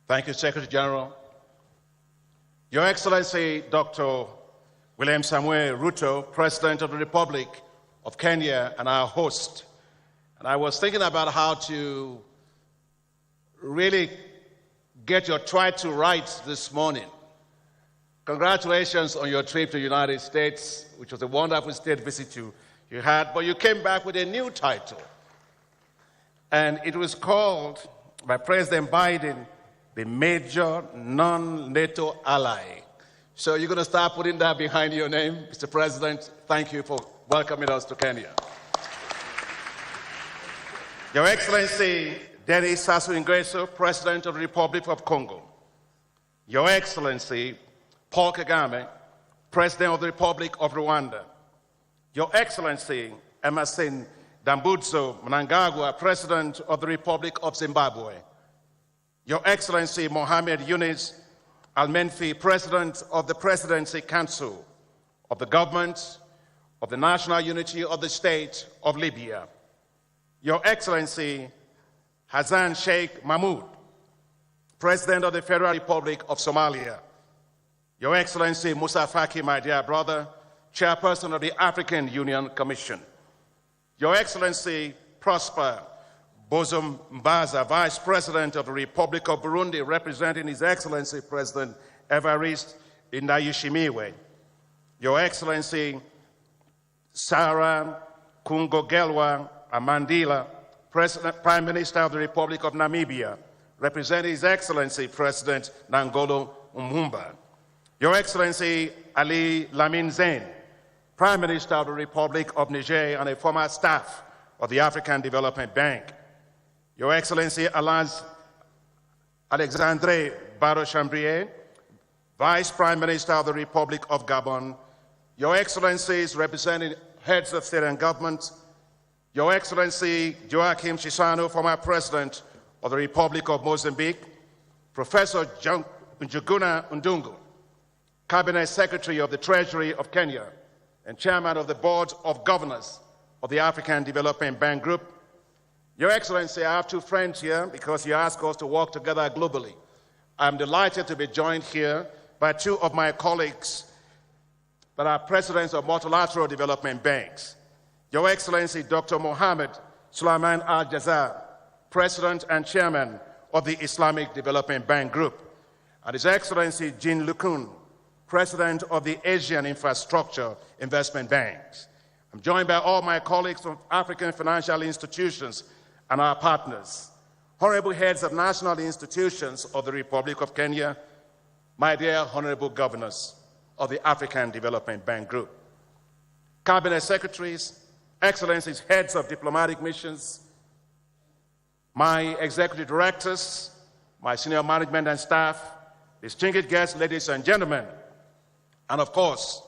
Thank you, Secretary General. Your Excellency, Dr. William Samuel Ruto, President of the Republic of Kenya, and our host. And I was thinking about how to really get your try to rights this morning. Congratulations on your trip to the United States, which was a wonderful state visit you had, but you came back with a new title. And it was called, by President Biden, the major non-NATO ally. So you're going to start putting that behind your name, Mr. President. Thank you for welcoming us to Kenya. Your Excellency, Denis Sassou Nguesso, President of the Republic of Congo. Your Excellency, Paul Kagame, President of the Republic of Rwanda. Your Excellency, Emerson Dambudzo Mnangagwa, President of the Republic of Zimbabwe. Your Excellency, Mohamed Yunus Al-Menfi, President of the Presidency Council of the Government of the National Unity of the State of Libya. Your Excellency, Hassan Sheikh Mahmoud, President of the Federal Republic of Somalia. Your Excellency, Musa Faki, my dear brother, Chairperson of the African Union Commission. Your Excellency, Prosper Bozum Mbaza, Vice President of the Republic of Burundi, representing His Excellency President Evariste Ndayishimiye. Your Excellency, Sarah Kungogelwa Amandila, Prime Minister of the Republic of Namibia, representing His Excellency President Nangolo Umumba. Your Excellency, Ali Lamin Zain, Prime Minister of the Republic of Niger and a former staff of the African Development Bank. Your Excellency, Alexandre Baro-Chambrier, Vice Prime Minister of the Republic of Gabon. Your Excellencies, representing heads of state and government. Your Excellency, Joachim Chissano, former President of the Republic of Mozambique. Professor Njuguna Ndungu, Cabinet Secretary of the Treasury of Kenya and Chairman of the Board of Governors of the African Development Bank Group. Your Excellency, I have two friends here because you asked us to work together globally. I'm delighted to be joined here by two of my colleagues that are presidents of multilateral development banks. Your Excellency, Dr. Mohammed Sulaiman Al-Jazar, President and Chairman of the Islamic Development Bank Group, and His Excellency Jean Lukun, President of the Asian Infrastructure Investment Banks. I'm joined by all my colleagues from African financial institutions and our partners, honorable heads of national institutions of the Republic of Kenya, my dear honorable governors of the African Development Bank Group, cabinet secretaries, excellencies, heads of diplomatic missions, my executive directors, my senior management and staff, distinguished guests, ladies and gentlemen, and of course,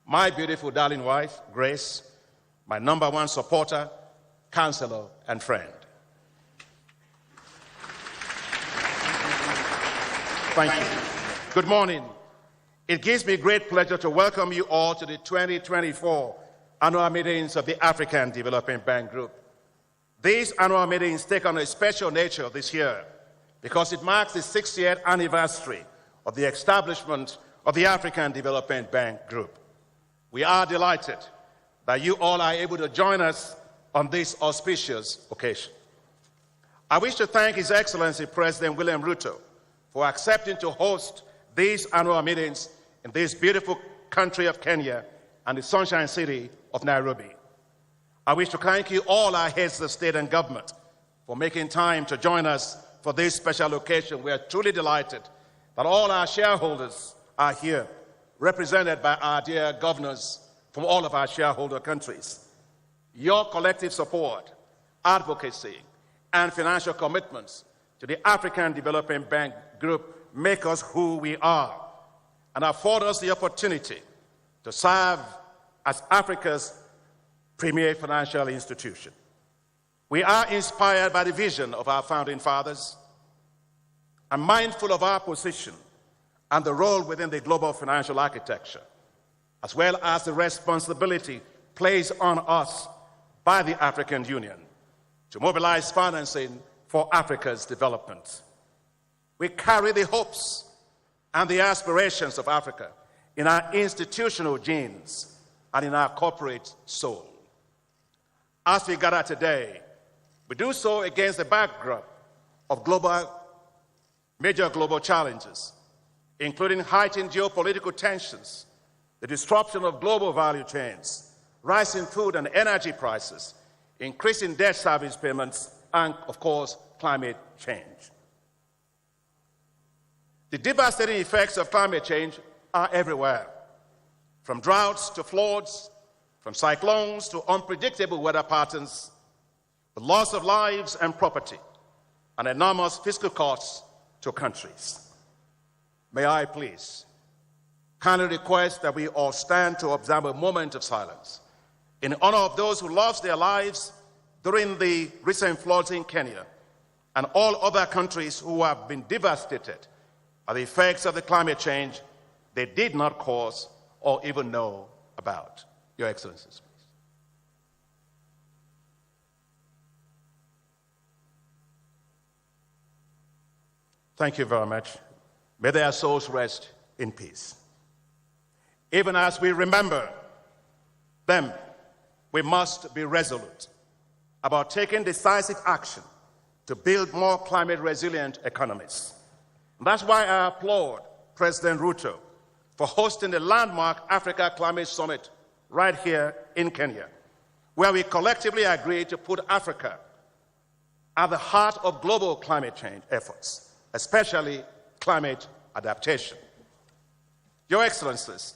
my beautiful darling wife, Grace, my number one supporter, counselor, and friend. Thank you. Good morning. It gives me great pleasure to welcome you all to the 2024 annual meetings of the African Development Bank Group. These annual meetings take on a special nature this year because it marks the 60th anniversary of the establishment of the African Development Bank Group. We are delighted that you all are able to join us on this auspicious occasion. I wish to thank His Excellency President William Ruto for accepting to host these annual meetings in this beautiful country of Kenya and the Sunshine City of Nairobi. I wish to thank you all our heads of state and government for making time to join us for this special occasion. We are truly delighted that all our shareholders are here, represented by our dear governors from all of our shareholder countries. Your collective support, advocacy, and financial commitments to the African Development Bank Group make us who we are and afford us the opportunity to serve as Africa's premier financial institution. We are inspired by the vision of our founding fathers and mindful of our position and the role within the global financial architecture, as well as the responsibility placed on us by the African Union to mobilize financing for Africa's development. We carry the hopes and the aspirations of Africa in our institutional genes and in our corporate soul. As we gather today, we do so against the backdrop of major global challenges, including heightened geopolitical tensions, the disruption of global value chains, rising food and energy prices, increasing debt service payments, and, of course, climate change. The devastating effects of climate change are everywhere, from droughts to floods, from cyclones to unpredictable weather patterns, the loss of lives and property, and enormous fiscal costs to countries. May I please kindly request that we all stand to observe a moment of silence in honor of those who lost their lives during the recent floods in Kenya and all other countries who have been devastated by the effects of the climate change they did not cause or even know about. Your Excellencies, please. Thank you very much. May their souls rest in peace. Even as we remember them, we must be resolute about taking decisive action to build more climate-resilient economies. And that's why I applaud President Ruto for hosting the landmark Africa Climate Summit right here in Kenya, where we collectively agreed to put Africa at the heart of global climate change efforts, especially climate adaptation. Your Excellencies,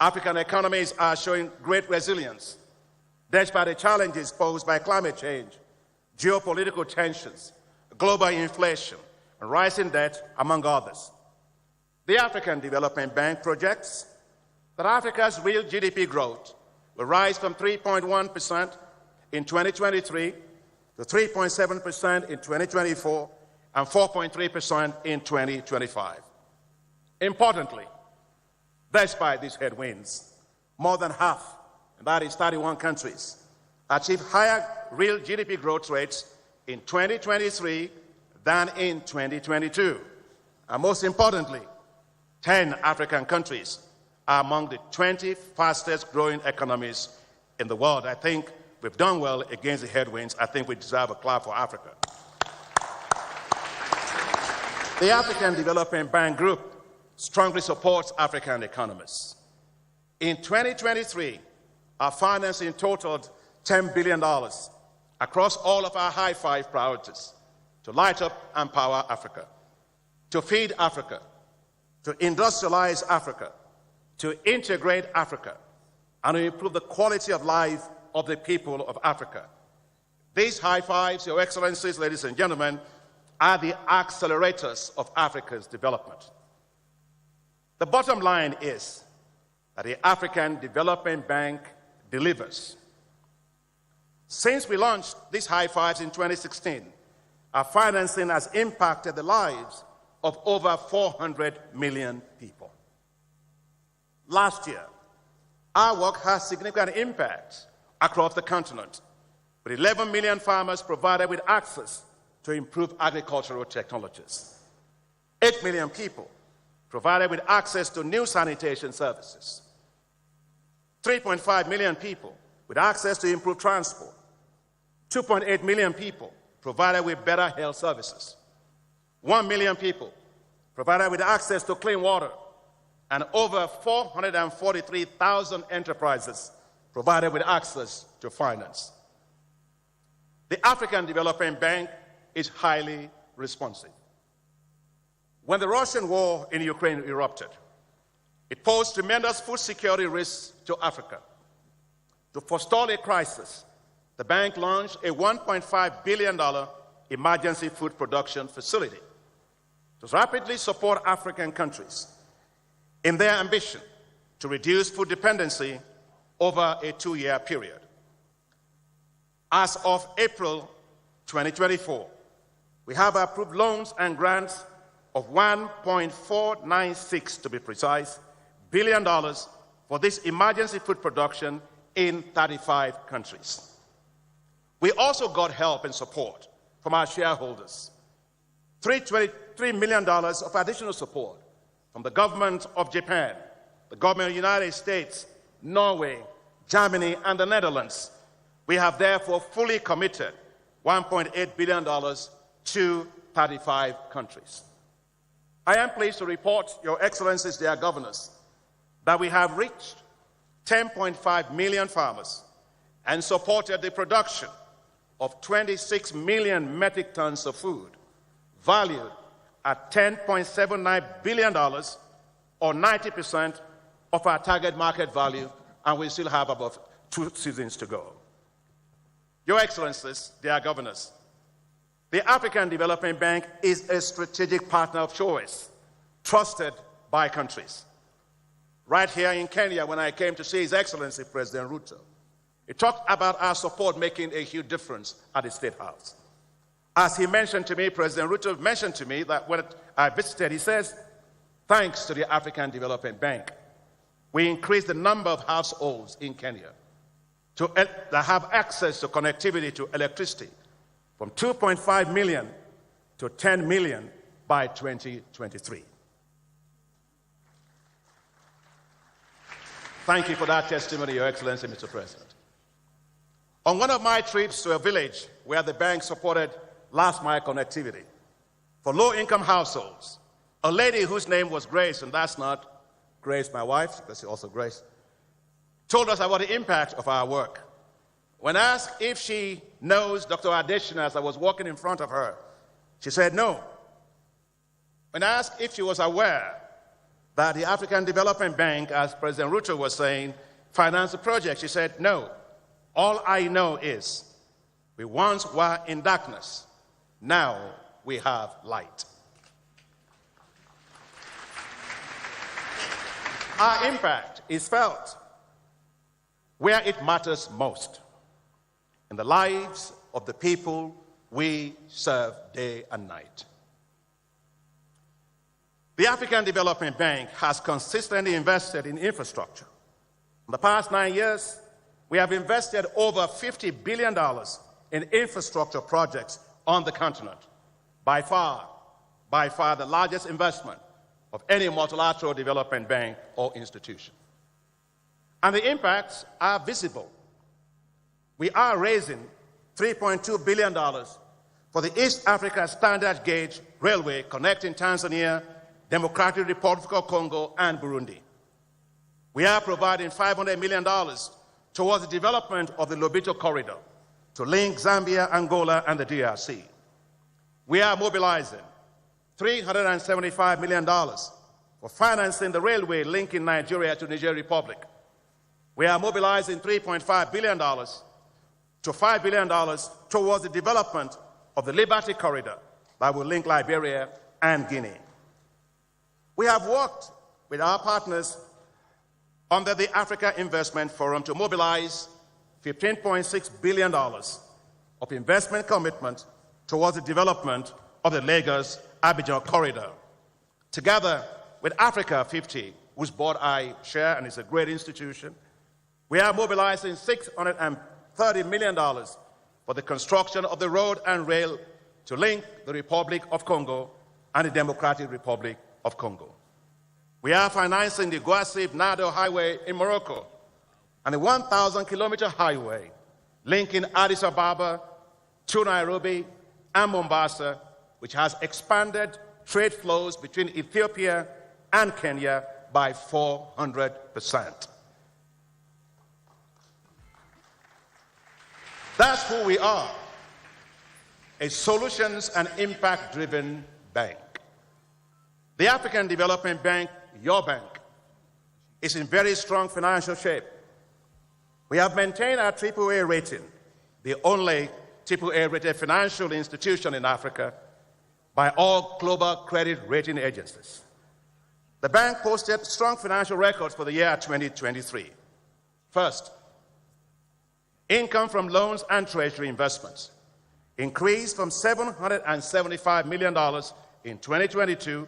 African economies are showing great resilience despite the challenges posed by climate change, geopolitical tensions, global inflation, and rising debt, among others. The African Development Bank projects that Africa's real GDP growth will rise from 3.1% in 2023 to 3.7% in 2024 and 4.3% in 2025. Importantly, despite these headwinds, more than half, and that is 31 countries, achieved higher real GDP growth rates in 2023 than in 2022. And most importantly, 10 African countries are among the 20 fastest growing economies in the world. I think we've done well against the headwinds. I think we deserve a clap for Africa. The African Development Bank Group strongly supports African economies. In 2023, our financing totaled $10 billion across all of our high five priorities: to light up and power Africa, to feed Africa, to industrialize Africa, to integrate Africa, and to improve the quality of life of the people of Africa. These high fives, Your Excellencies, ladies and gentlemen, are the accelerators of Africa's development. The bottom line is that the African Development Bank delivers. Since we launched these high fives in 2016, our financing has impacted the lives of over 400 million people. Last year, our work has significant impact across the continent, with 11 million farmers provided with access to improved agricultural technologies, 8 million people provided with access to new sanitation services, 3.5 million people with access to improved transport, 2.8 million people provided with better health services, 1 million people provided with access to clean water, and over 443,000 enterprises provided with access to finance. The African Development Bank is highly responsive. When the Russian war in Ukraine erupted, it posed tremendous food security risks to Africa. To forestall a crisis, the bank launched a $1.5 billion emergency food production facility to rapidly support African countries in their ambition to reduce food dependency over a 2-year period. As of April 2024, we have approved loans and grants of $1.496, to be precise, billion for this emergency food production in 35 countries. We also got help and support from our shareholders. $3 million of additional support from the government of Japan, the government of the United States, Norway, Germany, and the Netherlands. We have therefore fully committed $1.8 billion to 35 countries. I am pleased to report, Your Excellencies, dear governors, that we have reached 10.5 million farmers and supported the production of 26 million metric tons of food, valued at $10.79 billion, or 90% of our target market value, and we still have about 2 seasons to go. Your Excellencies, dear governors, the African Development Bank is a strategic partner of choice, trusted by countries. Right here in Kenya, when I came to see His Excellency President Ruto, he talked about our support making a huge difference at the State House. As he mentioned to me, President Ruto mentioned to me that when I visited, he says, thanks to the African Development Bank, we increased the number of households in Kenya that have access to connectivity to electricity from 2.5 million to 10 million by 2023. Thank you for that testimony, Your Excellency, Mr. President. On one of my trips to a village where the bank supported last-mile connectivity for low-income households, a lady whose name was Grace, and that's not Grace, my wife, because she's also Grace, told us about the impact of our work. When asked if she knows Dr. Adesina as I was walking in front of her, she said no. When asked if she was aware that the African Development Bank, as President Ruto was saying, financed the project, she said no. All I know is we once were in darkness, now we have light. Our impact is felt where it matters most, in the lives of the people we serve day and night. The African Development Bank has consistently invested in infrastructure. In the past 9 years, we have invested over $50 billion in infrastructure projects on the continent. By far the largest investment of any multilateral development bank or institution. And the impacts are visible. We are raising $3.2 billion for the East Africa Standard Gauge Railway connecting Tanzania, Democratic Republic of Congo, and Burundi. We are providing $500 million towards the development of the Lobito Corridor to link Zambia, Angola, and the DRC. We are mobilizing $375 million for financing the railway linking Nigeria to Niger Republic. We are mobilizing $3.5 billion to $5 billion towards the development of the Liberty Corridor that will link Liberia and Guinea. We have worked with our partners under the Africa Investment Forum to mobilize $15.6 billion of investment commitment towards the development of the Lagos-Abidjan corridor. Together with Africa 50, whose board I share and is a great institution, we are mobilizing $630 million for the construction of the road and rail to link the Republic of Congo and the Democratic Republic of Congo. We are financing the Guasib-Nado Highway in Morocco and the 1,000-kilometer highway linking Addis Ababa to Nairobi and Mombasa, which has expanded trade flows between Ethiopia and Kenya by 400%. That's who we are, a solutions and impact-driven bank. The African Development Bank, your bank, is in very strong financial shape. We have maintained our AAA rating, the only AAA-rated financial institution in Africa, by all global credit rating agencies. The bank posted strong financial records for the year 2023. First, income from loans and treasury investments increased from $775 million in 2022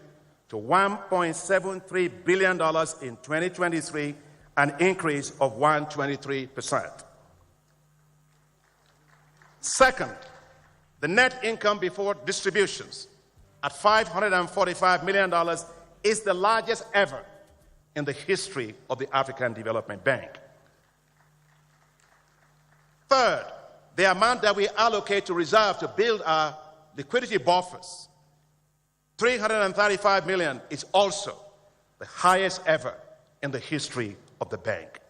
to $1.73 billion in 2023, an increase of 123%. Second, the net income before distributions at $545 million is the largest ever in the history of the African Development Bank. Third, the amount that we allocate to reserve to build our liquidity buffers, $335 million, is also the highest ever in the history of the bank.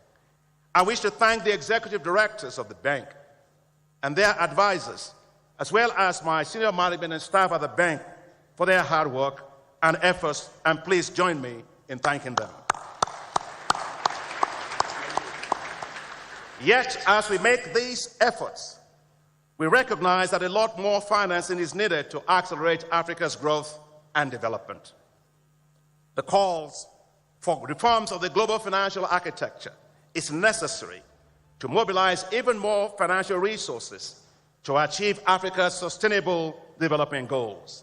I wish to thank the executive directors of the bank and their advisors, as well as my senior management and staff at the bank for their hard work and efforts, and please join me in thanking them. Yet, as we make these efforts, we recognize that a lot more financing is needed to accelerate Africa's growth and development. The calls for reforms of the global financial architecture is necessary to mobilize even more financial resources to achieve Africa's sustainable development goals.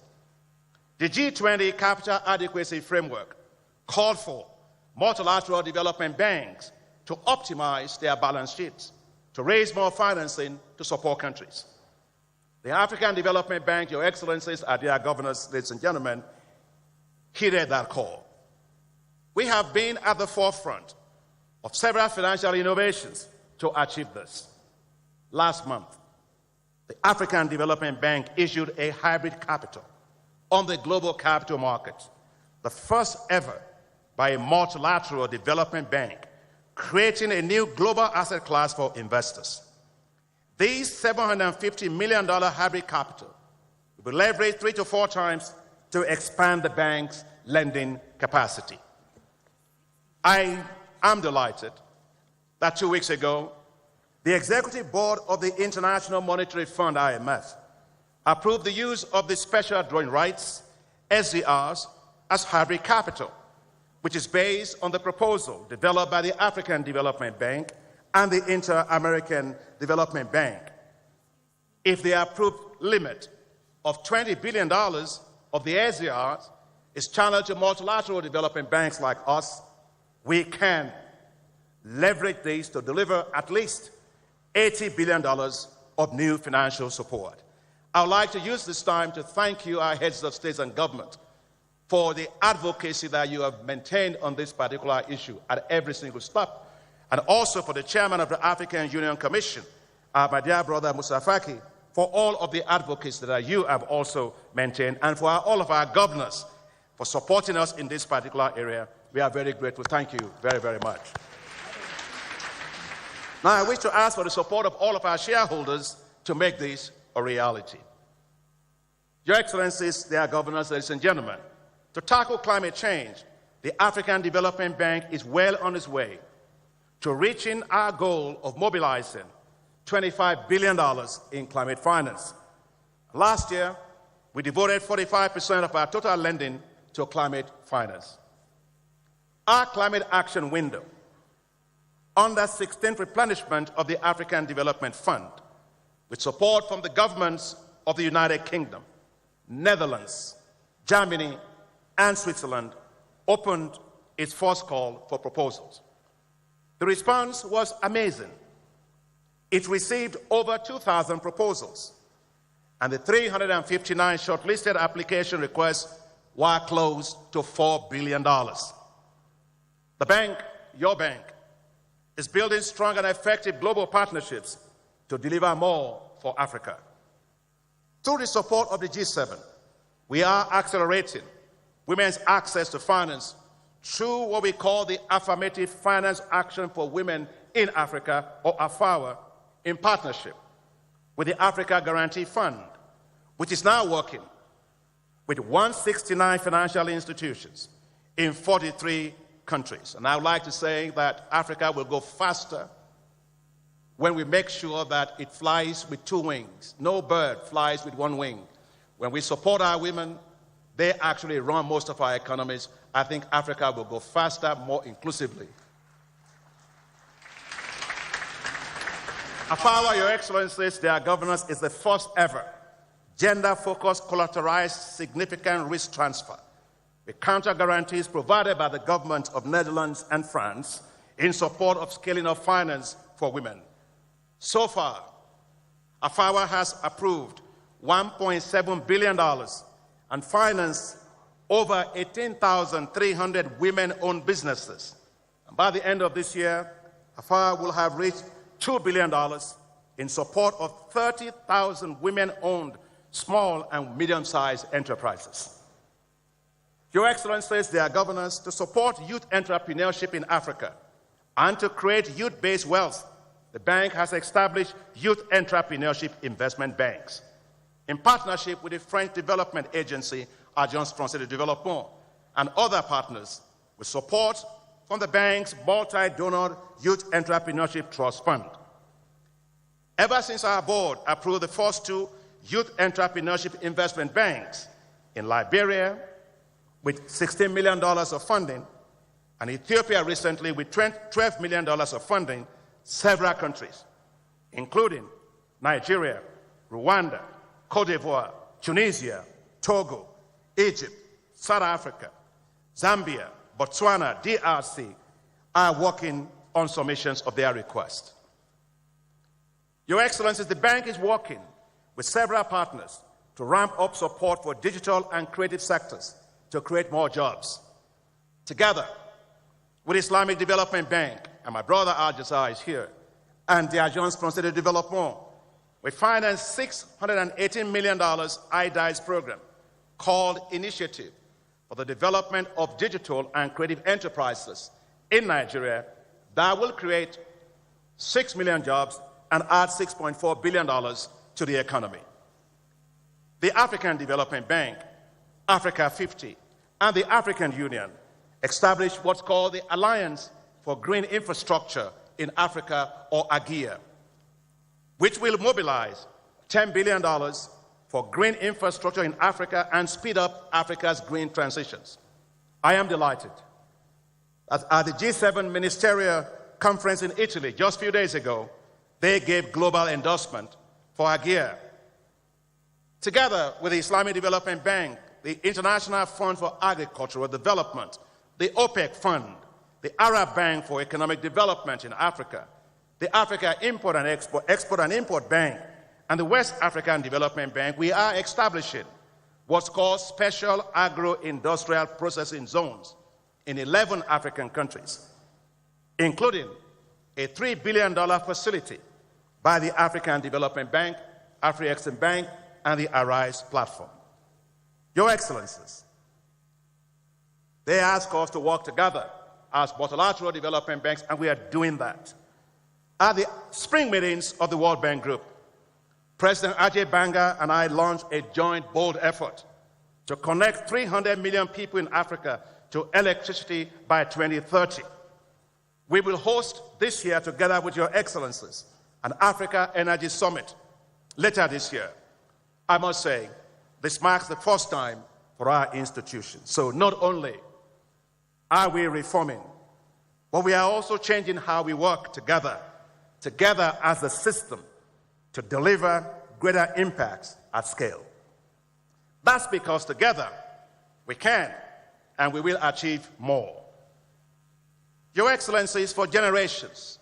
The G20 Capital Adequacy Framework called for multilateral development banks to optimize their balance sheets, to raise more financing to support countries. The African Development Bank, Your Excellencies, our dear governors, ladies and gentlemen, heeded that call. We have been at the forefront of several financial innovations to achieve this. Last month, the African Development Bank issued a hybrid capital on the global capital market, the first ever by a multilateral development bank, creating a new global asset class for investors. These $750 million hybrid capital will be leveraged 3 to 4 times to expand the bank's lending capacity. I am delighted that 2 weeks ago, the Executive Board of the International Monetary Fund, IMF, approved the use of the special drawing rights, SDRs, as hybrid capital, which is based on the proposal developed by the African Development Bank and the Inter-American Development Bank. If the approved limit of $20 billion of the SDRs is channeled to multilateral development banks like us, we can leverage these to deliver at least $80 billion of new financial support. I would like to use this time to thank you, our heads of states and government, for the advocacy that you have maintained on this particular issue at every single step, and also for the chairman of the African Union Commission, my dear brother Musa Faki, for all of the advocacy that you have also maintained, and for all of our governors for supporting us in this particular area. We are very grateful. Thank you very, very much. Now, I wish to ask for the support of all of our shareholders to make this a reality. Your Excellencies, dear governors, ladies and gentlemen, to tackle climate change, the African Development Bank is well on its way to reaching our goal of mobilizing $25 billion in climate finance. Last year, we devoted 45% of our total lending to climate finance. Our climate action window, under 16th replenishment of the African Development Fund, with support from the governments of the United Kingdom, Netherlands, Germany, and Switzerland, opened its first call for proposals. The response was amazing. It received over 2,000 proposals, and the 359 shortlisted application requests were close to $4 billion. The bank, your bank, is building strong and effective global partnerships to deliver more for Africa. Through the support of the G7, we are accelerating women's access to finance through what we call the Affirmative Finance Action for Women in Africa, or AFAWA, in partnership with the Africa Guarantee Fund, which is now working with 169 financial institutions in 43 countries. And I would like to say that Africa will go faster when we make sure that it flies with 2 wings. No bird flies with 1 wing. When we support our women, they actually run most of our economies. I think Africa will go faster, more inclusively. AFAWA, Your Excellencies, their governance is the first ever gender-focused collateralized significant risk transfer, with counter guarantees provided by the government of Netherlands and France in support of scaling up finance for women. So far, AFAWA has approved $1.7 billion, and financed over 18,300 women-owned businesses. And by the end of this year, AFA will have reached $2 billion in support of 30,000 women-owned small and medium-sized enterprises. Your Excellencies, they are governors to support youth entrepreneurship in Africa and to create youth-based wealth. The bank has established youth entrepreneurship investment banks in partnership with the French development agency, Agence Française de Développement, and other partners with support from the bank's multi-donor Youth Entrepreneurship Trust Fund. Ever since our board approved the first two Youth Entrepreneurship Investment Banks in Liberia with $16 million of funding, and Ethiopia recently with $12 million of funding, several countries, including Nigeria, Rwanda, Cote d'Ivoire, Tunisia, Togo, Egypt, South Africa, Zambia, Botswana, DRC, are working on submissions of their request. Your Excellencies, the bank is working with several partners to ramp up support for digital and creative sectors to create more jobs. Together with Islamic Development Bank, and my brother Al-Jazair is here, and the Agence Française de Développement, we financed $618 million IDICE program called Initiative for the Development of Digital and Creative Enterprises in Nigeria that will create 6 million jobs and add $6.4 billion to the economy. The African Development Bank, Africa 50, and the African Union established what's called the Alliance for Green Infrastructure in Africa, or AGIA, which will mobilize $10 billion for green infrastructure in Africa and speed up Africa's green transitions. I am delighted that at the G7 Ministerial Conference in Italy just a few days ago, they gave global endorsement for AGIA. Together with the Islamic Development Bank, the International Fund for Agricultural Development, the OPEC Fund, the Arab Bank for Economic Development in Africa, the Africa Export and Import Bank, and the West African Development Bank, we are establishing what's called special agro-industrial processing zones in 11 African countries, including a $3 billion facility by the African Development Bank, Afri-Exim Bank, and the Arise platform. Your Excellencies, they ask us to work together as multilateral development banks, and we are doing that. At the spring meetings of the World Bank Group, President Ajay Banga and I launched a joint bold effort to connect 300 million people in Africa to electricity by 2030. We will host this year, together with Your Excellencies, an Africa Energy Summit later this year. I must say, this marks the first time for our institution. So not only are we reforming, but we are also changing how we work together as a system to deliver greater impacts at scale. That's because together we can and we will achieve more. Your Excellencies, for generations,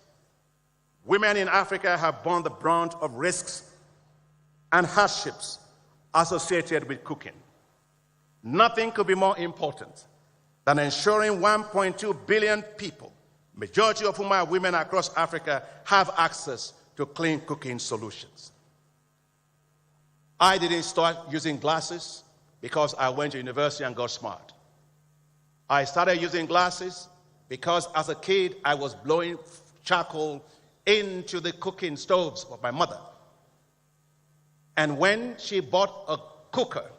women in Africa have borne the brunt of risks and hardships associated with cooking. Nothing could be more important than ensuring 1.2 billion people, majority of whom are women across Africa, have access to clean cooking solutions. I didn't start using glasses because I went to university and got smart. I started using glasses because as a kid I was blowing charcoal into the cooking stoves of my mother. And when she bought a cooker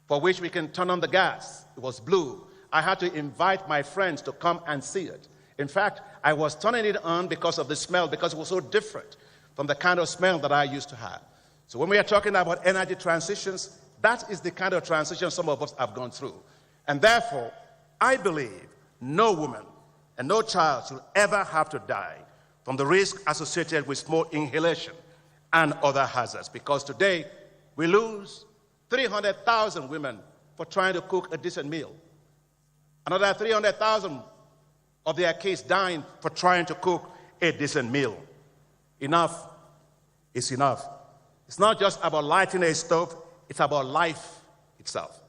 for which we can turn on the gas, it was blue, I had to invite my friends to come and see it. In fact, I was turning it on because of the smell, because it was so different from the kind of smell that I used to have. So when we are talking about energy transitions, that is the kind of transition some of us have gone through. And therefore, I believe no woman and no child should ever have to die from the risk associated with smoke inhalation and other hazards, because today we lose 300,000 women for trying to cook a decent meal. Another 300,000 of their kids dying for trying to cook a decent meal. Enough is enough. It's not just about lighting a stove, it's about life itself.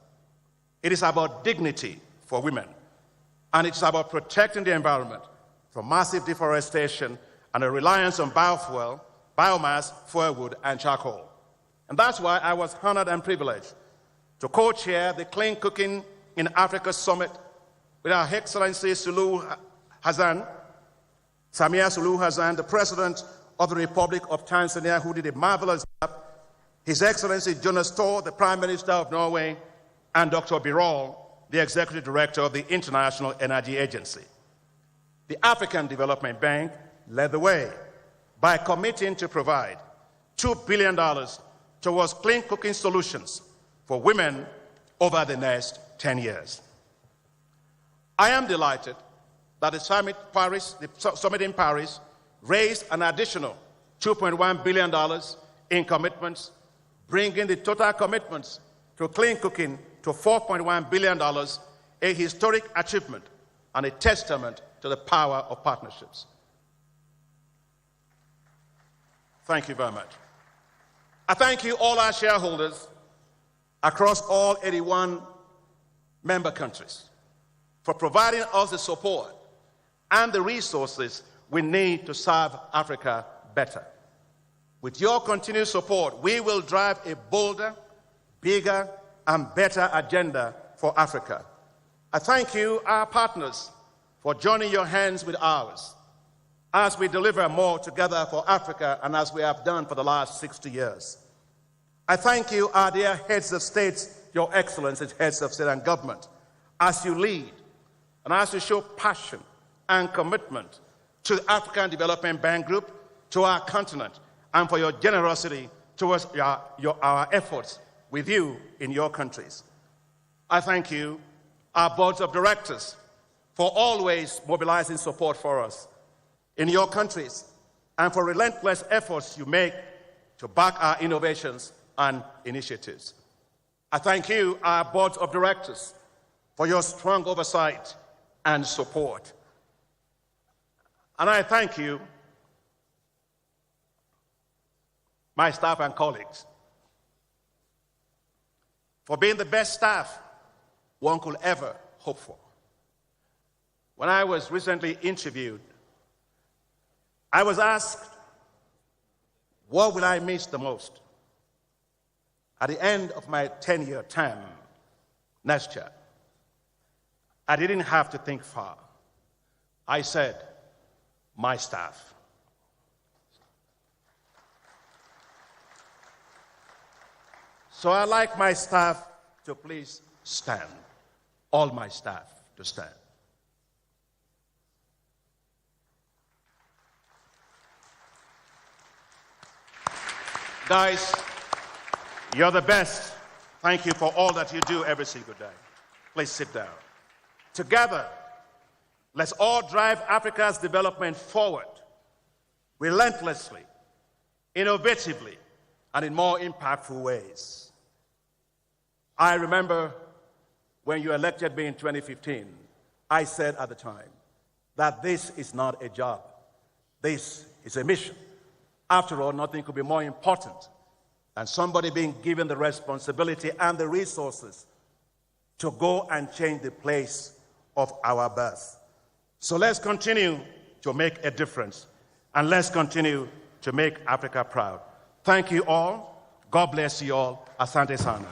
It is about dignity for women. And it's about protecting the environment from massive deforestation and a reliance on biofuel, biomass, firewood, and charcoal. And that's why I was honored and privileged to co-chair the Clean Cooking in Africa Summit with Her Excellency Samia Suluhu Hassan, the President of the Republic of Tanzania, who did a marvelous job, His Excellency Jonas Thor, the Prime Minister of Norway, and Dr. Birol, the Executive Director of the International Energy Agency. The African Development Bank led the way by committing to provide $2 billion towards clean cooking solutions for women over the next 10 years. I am delighted that the summit in Paris raised an additional $2.1 billion in commitments, bringing the total commitments to clean cooking to $4.1 billion, a historic achievement and a testament to the power of partnerships. Thank you very much. I thank you, all our shareholders across all 81 member countries, for providing us the support and the resources we need to serve Africa better. With your continued support, we will drive a bolder, bigger, and better agenda for Africa. I thank you, our partners, for joining your hands with ours as we deliver more together for Africa and as we have done for the last 60 years. I thank you, our dear heads of states, your excellencies, heads of state and government, as you lead and as you show passion and commitment to the African Development Bank Group, to our continent, and for your generosity towards our efforts with you in your countries. I thank you, our boards of directors, for always mobilizing support for us in your countries and for relentless efforts you make to back our innovations and initiatives. I thank you, our boards of directors, for your strong oversight and support. And I thank you, my staff and colleagues, for being the best staff one could ever hope for. When I was recently interviewed, I was asked, what will I miss the most at the end of my 10-year term next year? I didn't have to think far. I said, my staff. So I'd like my staff to please stand, all my staff to stand. Guys, you're the best. Thank you for all that you do every single day. Please sit down. Together, let's all drive Africa's development forward, relentlessly, innovatively, and in more impactful ways. I remember when you elected me in 2015, I said at the time that this is not a job. This is a mission. After all, nothing could be more important than somebody being given the responsibility and the resources to go and change the place of our birth. So let's continue to make a difference, and let's continue to make Africa proud. Thank you all. God bless you all. Asante sana.